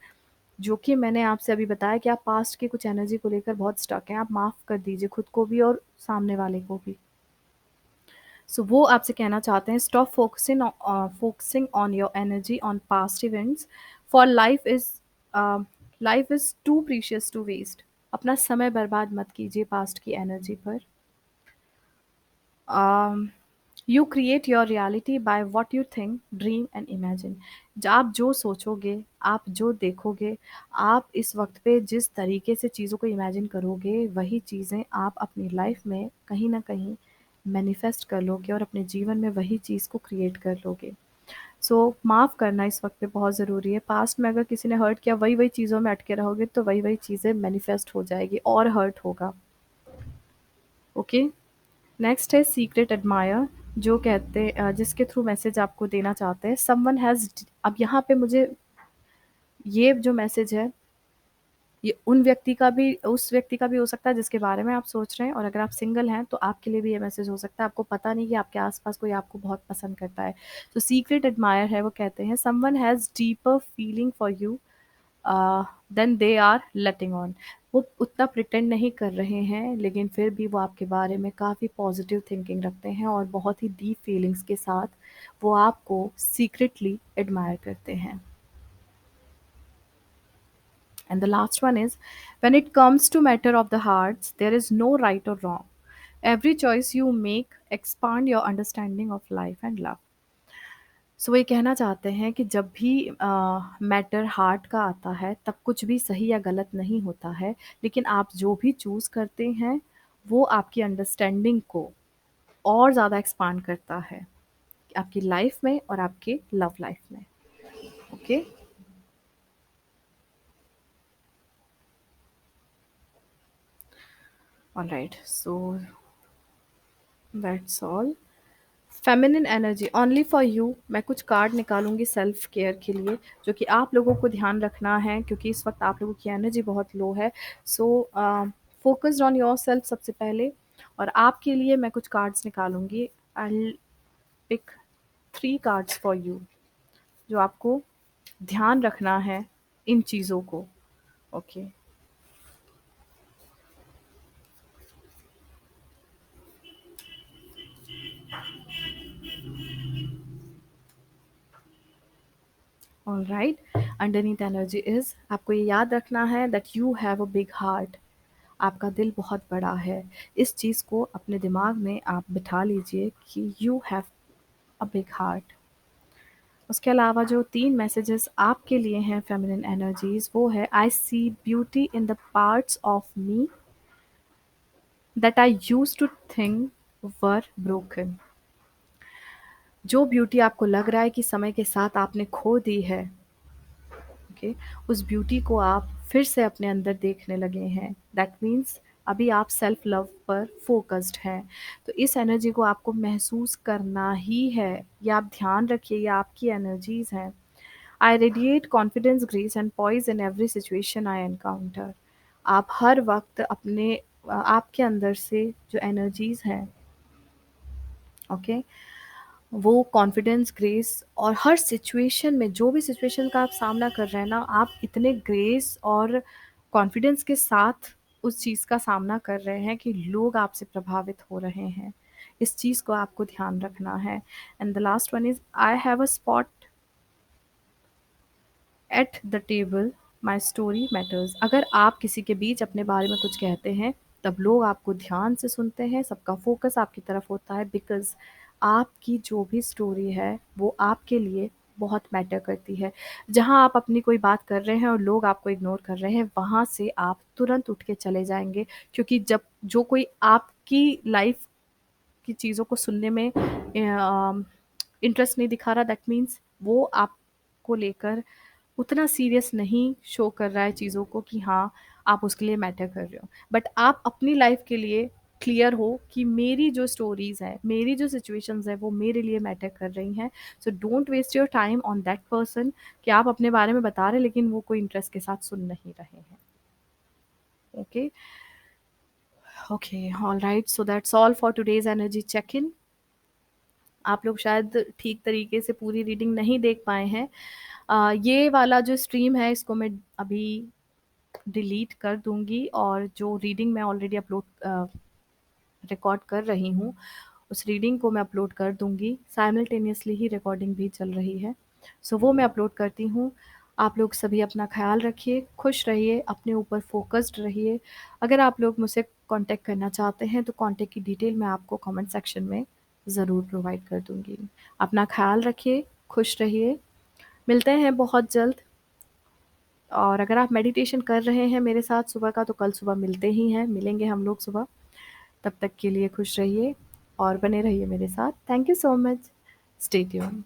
जो कि मैंने आपसे अभी बताया कि आप पास्ट की कुछ एनर्जी को लेकर बहुत स्टक हैं, आप माफ़ कर दीजिए खुद को भी और सामने वाले को भी. सो वो आपसे कहना चाहते हैं stop focusing on your energy on past events. For life is too precious to waste. अपना समय बर्बाद मत कीजिए पास्ट की एनर्जी पर. You create your reality by what you think, dream and imagine. आप जो सोचोगे, आप जो देखोगे, आप इस वक्त पे जिस तरीके से चीज़ों को इमेजिन करोगे, वही चीज़ें आप अपनी लाइफ में कहीं ना कहीं मैनिफेस्ट कर लोगे और अपने जीवन में वही चीज़ को क्रिएट कर लोगे. सो माफ़ करना इस वक्त पे बहुत ज़रूरी है. पास्ट में अगर किसी ने हर्ट किया, वही वही चीज़ों में अटके रहोगे तो वही वही चीज़ें मैनिफेस्ट हो जाएगी और हर्ट होगा. ओके. नेक्स्ट है सीक्रेट एडमायर, जो कहते जिसके थ्रू मैसेज आपको देना चाहते हैं समवन हैज़. अब यहाँ पे मुझे ये जो मैसेज है, ये उन व्यक्ति का भी, उस व्यक्ति का भी हो सकता है जिसके बारे में आप सोच रहे हैं, और अगर आप सिंगल हैं तो आपके लिए भी ये मैसेज हो सकता है. आपको पता नहीं कि आपके आसपास कोई आपको बहुत पसंद करता है. तो सीक्रेट एडमायर है, वो कहते हैं someone has deeper feeling for you then they are letting on. वो उतना प्रिटेंड नहीं कर रहे हैं, लेकिन फिर भी वो आपके बारे में काफ़ी पॉजिटिव थिंकिंग रखते हैं और बहुत ही डीप फीलिंग्स के साथ वो आपको सीक्रेटली एडमायर करते हैं. And the last one is when it comes to matter of the hearts, there is no right or wrong. Every choice you make expand your understanding of life and love. सो ये कहना चाहते हैं कि जब भी मैटर हार्ट का आता है तब कुछ भी सही या गलत नहीं होता है, लेकिन आप जो भी चूज़ करते हैं वो आपकी अंडरस्टैंडिंग को और ज़्यादा एक्सपांड करता है आपकी लाइफ में और आपके लव लाइफ में. Okay. Alright. So that's all. Feminine energy only for you. मैं कुछ कार्ड निकालूंगी सेल्फ केयर के लिए, जो कि आप लोगों को ध्यान रखना है क्योंकि इस वक्त आप लोगों की एनर्जी बहुत लो है. So focused on yourself सबसे पहले. और आपके लिए मैं कुछ कार्ड्स निकालूंगी. I pick 3 cards for you. जो आपको ध्यान रखना है इन चीज़ों को। Okay. Alright, underneath energy is, आपको ये याद रखना है that you have a big heart. आपका दिल बहुत बड़ा है। इस चीज़ को अपने दिमाग में आप बिठा लीजिए कि you have a big heart. उसके अलावा जो 3 मैसेजेस आपके लिए हैं फेमिनिन एनर्जीज़, वो है I see beauty in the parts of me that I used to think were broken. जो ब्यूटी आपको लग रहा है कि समय के साथ आपने खो दी है, ओके, उस ब्यूटी को आप फिर से अपने अंदर देखने लगे हैं। दैट मीन्स अभी आप सेल्फ लव पर फोकस्ड हैं। तो इस एनर्जी को आपको महसूस करना ही है। ये आप ध्यान रखिए, ये आपकी एनर्जीज़ हैं। I radiate confidence, grace and poise in every situation I encounter. आप हर वक्त अपने आपके अंदर से जो एनर्जीज़ हैं, ओके, वो कॉन्फिडेंस, ग्रेस, और हर सिचुएशन में जो भी सिचुएशन का आप सामना कर रहे हैं ना, आप इतने ग्रेस और कॉन्फिडेंस के साथ उस चीज़ का सामना कर रहे हैं कि लोग आपसे प्रभावित हो रहे हैं। इस चीज़ को आपको ध्यान रखना है। And the last one is I have a spot at the table, my story matters. अगर आप किसी के बीच अपने बारे में कुछ कहते हैं, तब लोग आपको ध्यान से सुनते हैं, सबका फोकस आपकी तरफ होता है, बिकॉज आपकी जो भी स्टोरी है वो आपके लिए बहुत मैटर करती है। जहाँ आप अपनी कोई बात कर रहे हैं और लोग आपको इग्नोर कर रहे हैं, वहाँ से आप तुरंत उठ के चले जाएंगे। क्योंकि जब जो कोई आपकी लाइफ की चीज़ों को सुनने में इंटरेस्ट नहीं दिखा रहा, दैट मीन्स वो आपको लेकर उतना सीरियस नहीं शो कर रहा है चीज़ों को कि हाँ, आप उसके लिए मैटर कर रहे हो। बट आप अपनी लाइफ के लिए क्लियर हो कि मेरी जो स्टोरीज़ हैं, मेरी जो सिचुएशंस हैं, वो मेरे लिए मैटर कर रही हैं। So don't waste your time on that person कि आप अपने बारे में बता रहे हैं लेकिन वो कोई इंटरेस्ट के साथ सुन नहीं रहे हैं। Okay, okay, alright, so that's all for today's energy check in. आप लोग शायद ठीक तरीके से पूरी रीडिंग नहीं देख पाए हैं। ये वाला जो स्ट्रीम है इसको मैं अभी डिलीट कर दूंगी, और जो रीडिंग मैं ऑलरेडी अपलोड रिकॉर्ड कर रही हूँ, उस रीडिंग को मैं अपलोड कर दूंगी। साइमल्टेनियसली ही रिकॉर्डिंग भी चल रही है, सो वो मैं अपलोड करती हूँ। आप लोग सभी अपना ख्याल रखिए, खुश रहिए, अपने ऊपर फोकस्ड रहिए। अगर आप लोग मुझसे कांटेक्ट करना चाहते हैं तो कांटेक्ट की डिटेल मैं आपको कमेंट सेक्शन में ज़रूर प्रोवाइड कर दूंगी। अपना ख्याल रखिए, खुश रहिए, मिलते हैं बहुत जल्द। और अगर आप मेडिटेशन कर रहे हैं मेरे साथ सुबह का, तो कल सुबह मिलते ही हैं, मिलेंगे हम लोग सुबह। तब तक के लिए खुश रहिए और बने रहिए मेरे साथ। Thank you so much. Stay tuned.